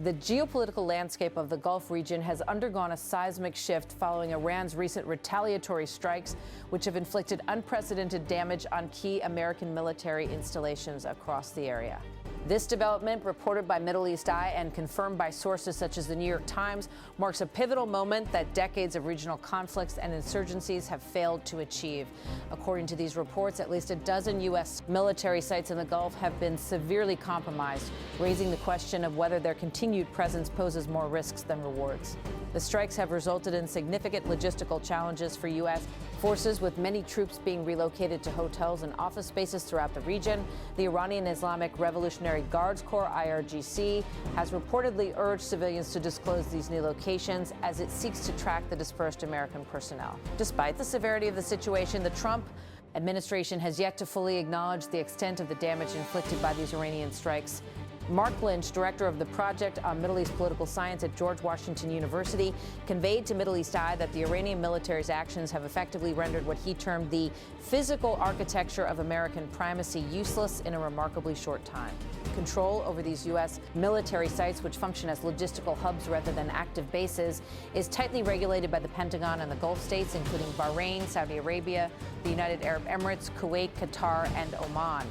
The geopolitical landscape of the Gulf region has undergone a seismic shift following Iran's recent retaliatory strikes, which have inflicted unprecedented damage on key American military installations across the area. This development, reported by Middle East Eye and confirmed by sources such as the New York Times, marks a pivotal moment that decades of regional conflicts and insurgencies have failed to achieve. According to these reports, at least a dozen U.S. military sites in the Gulf have been severely compromised, raising the question of whether their continued presence poses more risks than rewards. The strikes have resulted in significant logistical challenges for U.S. forces, with many troops being relocated to hotels and office spaces throughout the region. The Iranian Islamic Revolutionary Guards Corps, IRGC, has reportedly urged civilians to disclose these new locations as it seeks to track the dispersed American personnel. Despite the severity of the situation, the Trump administration has yet to fully acknowledge the extent of the damage inflicted by these Iranian strikes. Mark Lynch, director of the Project on Middle East Political Science at George Washington University, conveyed to Middle East Eye that the Iranian military's actions have effectively rendered what he termed the physical architecture of American primacy useless in a remarkably short time. Control over these U.S. military sites, which function as logistical hubs rather than active bases, is tightly regulated by the Pentagon and the Gulf states, including Bahrain, Saudi Arabia, the United Arab Emirates, Kuwait, Qatar, and Oman.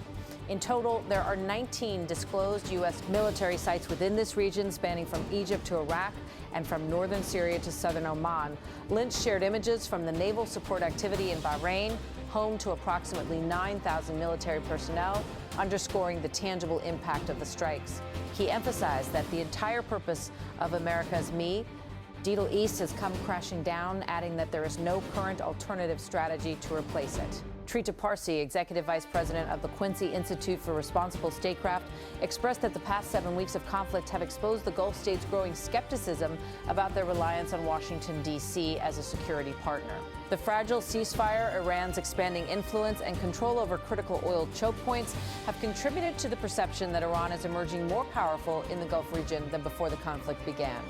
In total, there are 19 disclosed U.S. military sites within this region, spanning from Egypt to Iraq and from northern Syria to southern Oman. Lynch shared images from the naval support activity in Bahrain, home to approximately 9,000 military personnel, underscoring the tangible impact of the strikes. He emphasized that the entire purpose of America's Middle East has come crashing down, adding that there is no current alternative strategy to replace it. Trita Parsi, executive vice president of the Quincy Institute for Responsible Statecraft, expressed that the past 7 weeks of conflict have exposed the Gulf states' growing skepticism about their reliance on Washington, D.C. as a security partner. The fragile ceasefire, Iran's expanding influence, and control over critical oil choke points have contributed to the perception that Iran is emerging more powerful in the Gulf region than before the conflict began.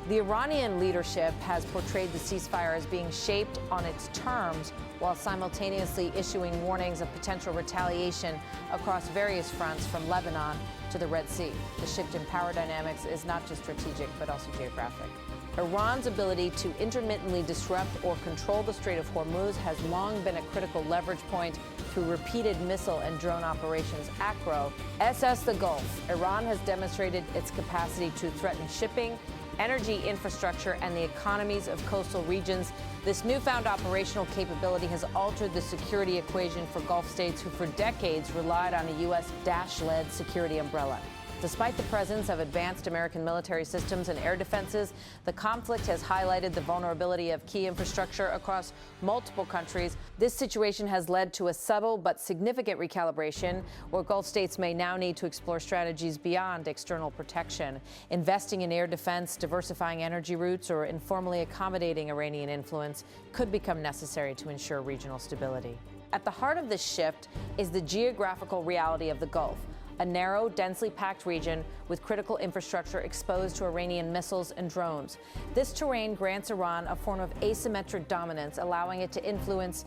The Iranian leadership has portrayed the ceasefire as being shaped on its terms, while simultaneously issuing warnings of potential retaliation across various fronts from Lebanon to the Red Sea. The shift in power dynamics is not just strategic, but also geographic. Iran's ability to intermittently disrupt or control the Strait of Hormuz has long been a critical leverage point through repeated missile and drone operations. ACRO, SS the Gulf. Iran has demonstrated its capacity to threaten shipping, energy infrastructure, and the economies of coastal regions. This newfound operational capability has altered the security equation for Gulf states who for decades relied on a U.S. Daesh-led security umbrella. Despite the presence of advanced American military systems and air defenses, the conflict has highlighted the vulnerability of key infrastructure across multiple countries. This situation has led to a subtle but significant recalibration, where Gulf states may now need to explore strategies beyond external protection. Investing in air defense, diversifying energy routes, or informally accommodating Iranian influence could become necessary to ensure regional stability. At the heart of this shift is the geographical reality of the Gulf, a narrow, densely packed region with critical infrastructure exposed to Iranian missiles and drones. This terrain grants Iran a form of asymmetric dominance, allowing it to influence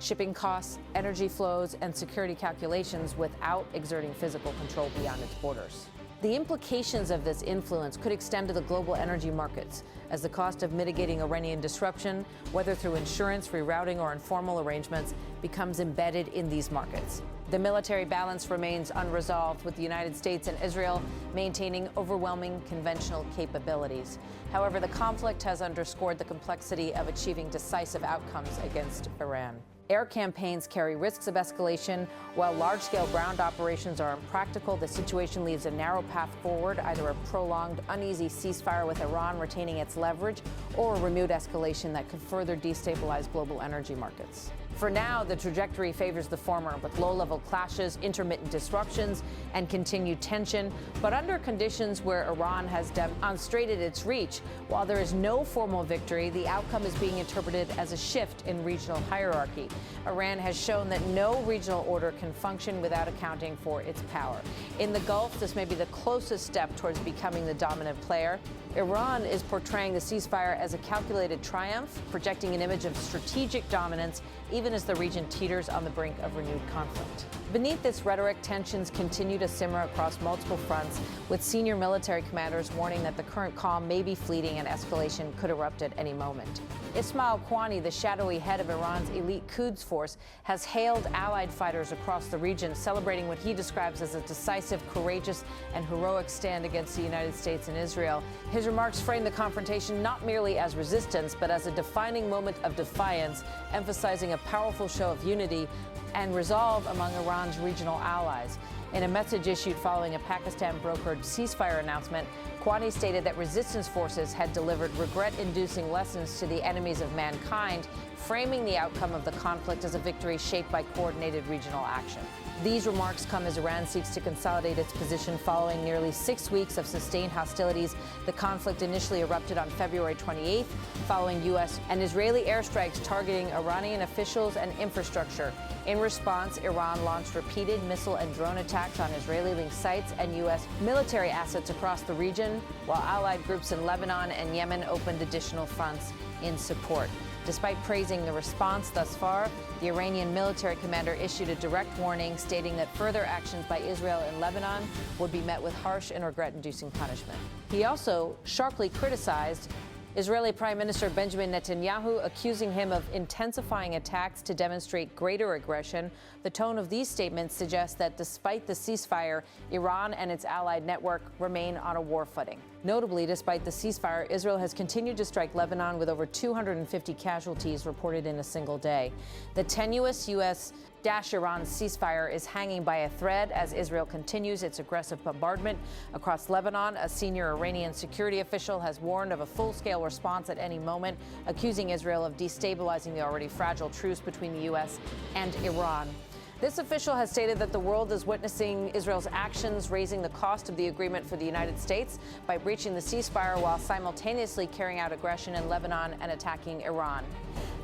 shipping costs, energy flows, and security calculations without exerting physical control beyond its borders. The implications of this influence could extend to the global energy markets, as the cost of mitigating Iranian disruption, whether through insurance, rerouting, or informal arrangements, becomes embedded in these markets. The military balance remains unresolved, with the United States and Israel maintaining overwhelming conventional capabilities. However, the conflict has underscored the complexity of achieving decisive outcomes against Iran. Air campaigns carry risks of escalation. While large-scale ground operations are impractical, the situation leaves a narrow path forward, either a prolonged, uneasy ceasefire with Iran retaining its leverage, or a renewed escalation that could further destabilize global energy markets. For now, the trajectory favors the former, with low-level clashes, intermittent disruptions, and continued tension, but under conditions where Iran has demonstrated its reach. While there is no formal victory, the outcome is being interpreted as a shift in regional hierarchy. Iran has shown that no regional order can function without accounting for its power. In the Gulf, this may be the closest step towards becoming the dominant player. Iran is portraying the ceasefire as a calculated triumph, projecting an image of strategic dominance even as the region teeters on the brink of renewed conflict. Beneath this rhetoric, tensions continue to simmer across multiple fronts, with senior military commanders warning that the current calm may be fleeting and escalation could erupt at any moment. Ismail Qani, the shadowy head of Iran's elite Quds force, has hailed allied fighters across the region, celebrating what he describes as a decisive, courageous, and heroic stand against the United States and Israel. His remarks frame the confrontation not merely as resistance, but as a defining moment of defiance, emphasizing a powerful show of unity and resolve among Iran's regional allies. In a message issued following a Pakistan-brokered ceasefire announcement, Qani stated that resistance forces had delivered regret-inducing lessons to the enemies of mankind, framing the outcome of the conflict as a victory shaped by coordinated regional action. These remarks come as Iran seeks to consolidate its position following nearly 6 weeks of sustained hostilities. The conflict initially erupted on February 28th, following U.S. and Israeli airstrikes targeting Iranian officials and infrastructure. In response, Iran launched repeated missile and drone attacks on Israeli-linked sites and U.S. military assets across the region, while allied groups in Lebanon and Yemen opened additional fronts in support. Despite praising the response thus far, the Iranian military commander issued a direct warning stating that further actions by Israel in Lebanon would be met with harsh and regret-inducing punishment. He also sharply criticized Israeli Prime Minister Benjamin Netanyahu, accusing him of intensifying attacks to demonstrate greater aggression. The tone of these statements suggests that despite the ceasefire, Iran and its allied network remain on a war footing. Notably, despite the ceasefire, Israel has continued to strike Lebanon with over 250 casualties reported in a single day. The tenuous U.S.-Iran ceasefire is hanging by a thread as Israel continues its aggressive bombardment across Lebanon. A senior Iranian security official has warned of a full-scale response at any moment, accusing Israel of destabilizing the already fragile truce between the U.S. and Iran. This official has stated that the world is witnessing Israel's actions, raising the cost of the agreement for the United States by breaching the ceasefire while simultaneously carrying out aggression in Lebanon and attacking Iran.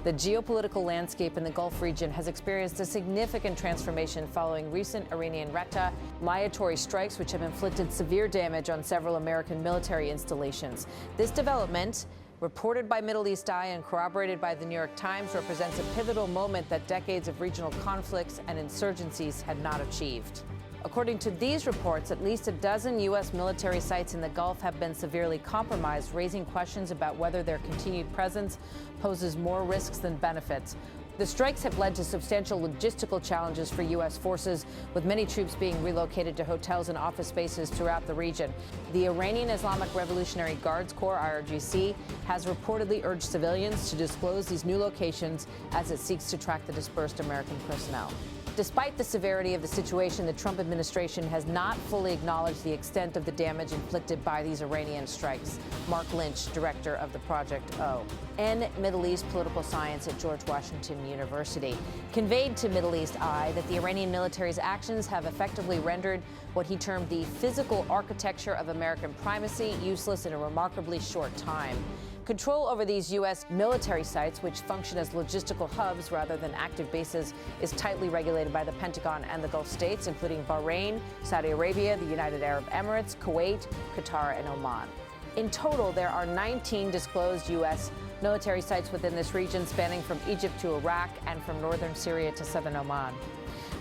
The geopolitical landscape in the Gulf region has experienced a significant transformation following recent Iranian retaliatory strikes, which have inflicted severe damage on several American military installations. This development, reported by Middle East Eye and corroborated by the New York Times, represents a pivotal moment that decades of regional conflicts and insurgencies had not achieved. According to these reports, at least a dozen U.S. military sites in the Gulf have been severely compromised, raising questions about whether their continued presence poses more risks than benefits. The strikes have led to substantial logistical challenges for U.S. forces, with many troops being relocated to hotels and office spaces throughout the region. The Iranian Islamic Revolutionary Guards Corps, IRGC, has reportedly urged civilians to disclose these new locations as it seeks to track the dispersed American personnel. Despite the severity of the situation, the Trump administration has not fully acknowledged the extent of the damage inflicted by these Iranian strikes. Mark Lynch, director of the Project O and Middle East Political Science at George Washington University, conveyed to Middle East Eye that the Iranian military's actions have effectively rendered what he termed the physical architecture of American primacy useless in a remarkably short time. Control over these U.S. military sites, which function as logistical hubs rather than active bases, is tightly regulated by the Pentagon and the Gulf states, including Bahrain, Saudi Arabia, the United Arab Emirates, Kuwait, Qatar, and Oman. In total, there are 19 disclosed U.S. military sites within this region, spanning from Egypt to Iraq and from northern Syria to southern Oman.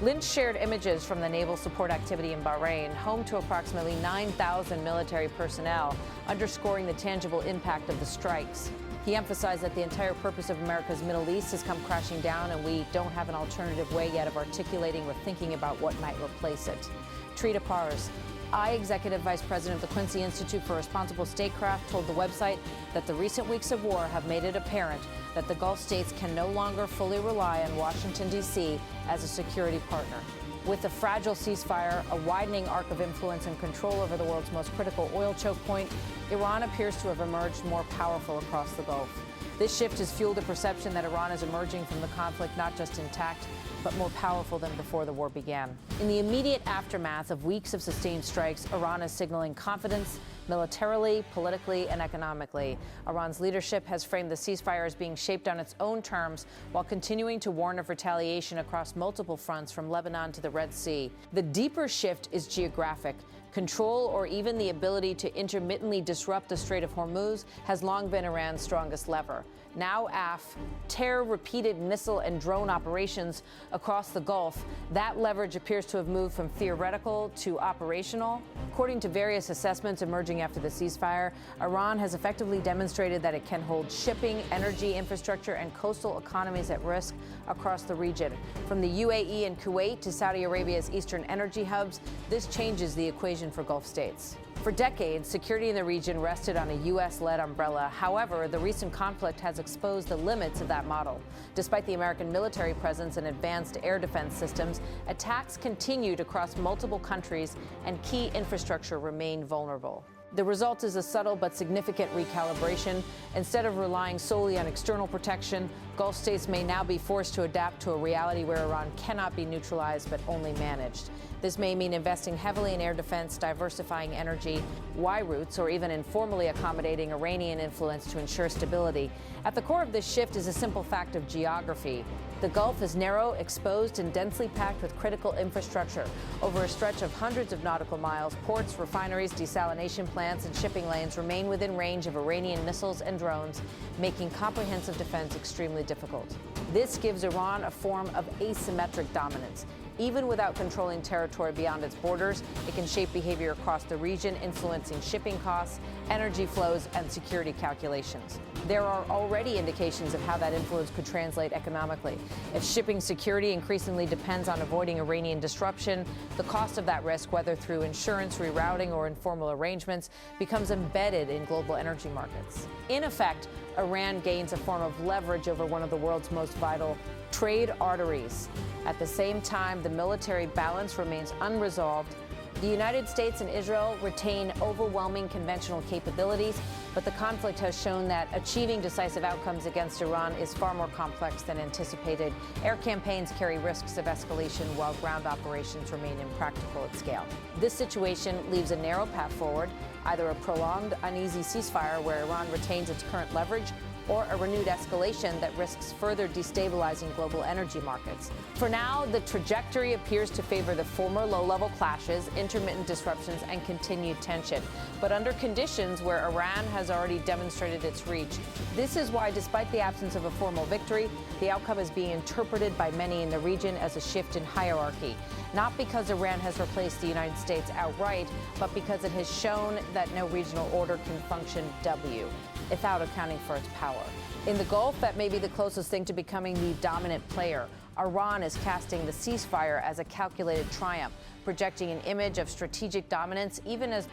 Lynch shared images from the naval support activity in Bahrain, home to approximately 9,000 military personnel, underscoring the tangible impact of the strikes. He emphasized that the entire purpose of America's Middle East has come crashing down, and we don't have an alternative way yet of articulating or thinking about what might replace it. Trita Pars, Executive Vice President of the Quincy Institute for Responsible Statecraft, told the website that the recent weeks of war have made it apparent that the Gulf states can no longer fully rely on Washington, D.C. as a security partner. With a fragile ceasefire, a widening arc of influence and control over the world's most critical oil choke point, Iran appears to have emerged more powerful across the Gulf. This shift has fueled the perception that Iran is emerging from the conflict not just intact, but more powerful than before the war began. In the immediate aftermath of weeks of sustained strikes, Iran is signaling confidence militarily, politically, and economically. Iran's leadership has framed the ceasefire as being shaped on its own terms, while continuing to warn of retaliation across multiple fronts from Lebanon to the Red Sea. The deeper shift is geographic. Control, or even the ability to intermittently disrupt the Strait of Hormuz, has long been Iran's strongest lever. now AF, tear repeated missile and drone operations across the Gulf, that leverage appears to have moved from theoretical to operational. According to various assessments emerging after the ceasefire, Iran has effectively demonstrated that it can hold shipping, energy infrastructure, and coastal economies at risk across the region. From the UAE and Kuwait to Saudi Arabia's eastern energy hubs, this changes the equation for Gulf states. For decades, security in the region rested on a U.S.-led umbrella. However, the recent conflict has exposed the limits of that model. Despite the American military presence and advanced air defense systems, attacks continued across multiple countries and key infrastructure remained vulnerable. The result is a subtle but significant recalibration. Instead of relying solely on external protection, Gulf states may now be forced to adapt to a reality where Iran cannot be neutralized but only managed. This may mean investing heavily in air defense, diversifying energy, Y routes, or even informally accommodating Iranian influence to ensure stability. At the core of this shift is a simple fact of geography. The Gulf is narrow, exposed, and densely packed with critical infrastructure. Over a stretch of hundreds of nautical miles, ports, refineries, desalination plants, and shipping lanes remain within range of Iranian missiles and drones, making comprehensive defense extremely difficult. This gives Iran a form of asymmetric dominance. Even without controlling territory beyond its borders, it can shape behavior across the region, influencing shipping costs, energy flows, and security calculations. There are already indications of how that influence could translate economically. If shipping security increasingly depends on avoiding Iranian disruption, the cost of that risk, whether through insurance, rerouting, or informal arrangements, becomes embedded in global energy markets. In effect, Iran gains a form of leverage over one of the world's most vital trade arteries. At the same time, the military balance remains unresolved. The United States and Israel retain overwhelming conventional capabilities, but the conflict has shown that achieving decisive outcomes against Iran is far more complex than anticipated. Air campaigns carry risks of escalation, while ground operations remain impractical at scale. This situation leaves a narrow path forward, either a prolonged, uneasy ceasefire where Iran retains its current leverage, or a renewed escalation that risks further destabilizing global energy markets. For now, the trajectory appears to favor the former low-level clashes, intermittent disruptions, and continued tension, but under conditions where Iran has already demonstrated its reach. This is why, despite the absence of a formal victory, the outcome is being interpreted by many in the region as a shift in hierarchy. Not because Iran has replaced the United States outright, but because it has shown that no regional order can function without accounting for its power. In the Gulf, that may be the closest thing to becoming the dominant player. Iran is casting the ceasefire as a calculated triumph, projecting an image of strategic dominance even as